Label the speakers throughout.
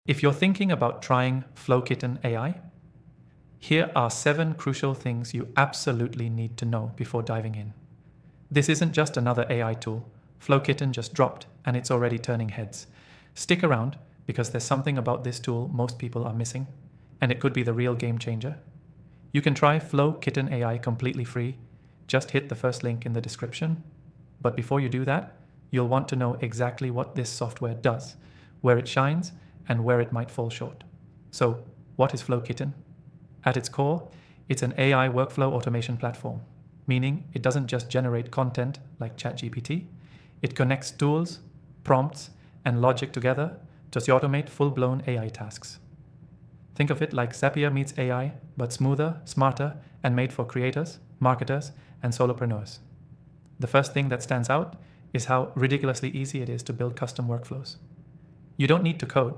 Speaker 1: If you're thinking about trying FlowKitten AI, here are 7 crucial things you absolutely need to know before diving in. This isn't just another AI tool. FlowKitten just dropped and it's already turning heads. Stick around because there's something about this tool most people are missing, and it could be the real game changer. You can try FlowKitten AI completely free. Just hit the first link in the description. But before you do that, you'll want to know exactly what this software does, where it shines, and where it might fall short. So, what is FlowKitten? At its core, it's an AI workflow automation platform, meaning it doesn't just generate content like ChatGPT, it connects tools, prompts, and logic together to automate full-blown AI tasks. Think of it like Zapier meets AI, but smoother, smarter, and made for creators, marketers, and solopreneurs. The first thing that stands out is how ridiculously easy it is to build custom workflows. You don't need to code.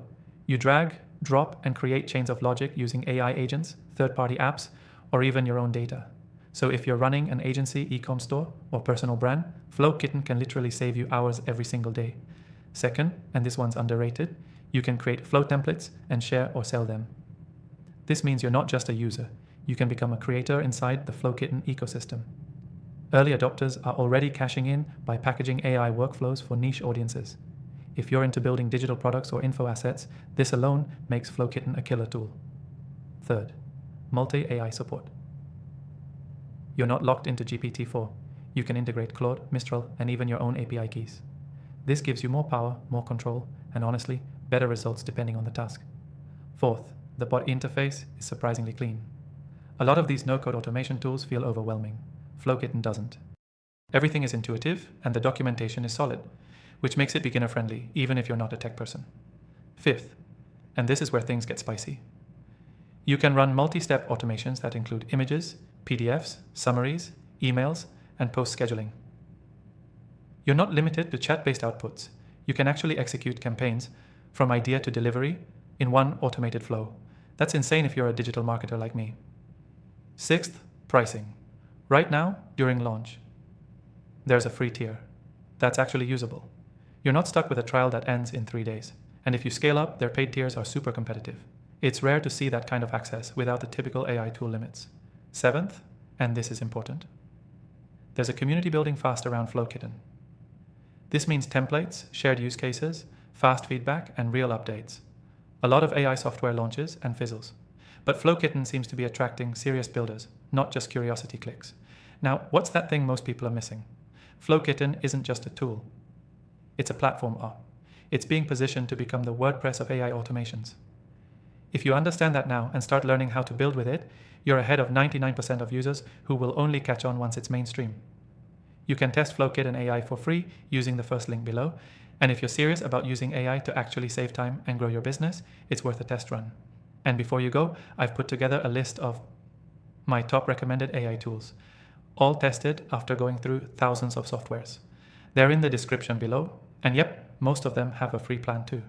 Speaker 1: You drag, drop, and create chains of logic using AI agents, third-party apps, or even your own data. So if you're running an agency, e-com store, or personal brand, FlowKitten can literally save you hours every single day. Second, and this one's underrated, you can create flow templates and share or sell them. This means you're not just a user. You can become a creator inside the FlowKitten ecosystem. Early adopters are already cashing in by packaging AI workflows for niche audiences. If you're into building digital products or info assets, this alone makes FlowKitten a killer tool. Third, multi-AI support. You're not locked into GPT-4. You can integrate Claude, Mistral, and even your own API keys. This gives you more power, more control, and honestly, better results depending on the task. Fourth, the bot interface is surprisingly clean. A lot of these no-code automation tools feel overwhelming. FlowKitten doesn't. Everything is intuitive, and the documentation is solid, which makes it beginner-friendly, even if you're not a tech person. Fifth, and this is where things get spicy. You can run multi-step automations that include images, PDFs, summaries, emails, and post scheduling. You're not limited to chat-based outputs. You can actually execute campaigns from idea to delivery in one automated flow. That's insane if you're a digital marketer like me. Sixth, pricing. Right now, during launch, there's a free tier that's actually usable. You're not stuck with a trial that ends in 3 days. And if you scale up, their paid tiers are super competitive. It's rare to see that kind of access without the typical AI tool limits. Seventh, and this is important, there's a community building fast around FlowKitten. This means templates, shared use cases, fast feedback, and real updates. A lot of AI software launches and fizzles. But FlowKitten seems to be attracting serious builders, not just curiosity clicks. Now, what's that thing most people are missing? FlowKitten isn't just a tool. It's a platform app. It's being positioned to become the WordPress of AI automations. If you understand that now and start learning how to build with it, you're ahead of 99% of users who will only catch on once it's mainstream. You can test FlowKitten AI for free using the first link below, and if you're serious about using AI to actually save time and grow your business, it's worth a test run. And before you go, I've put together a list of my top recommended AI tools, all tested after going through thousands of softwares. They're in the description below, and yep, most of them have a free plan too.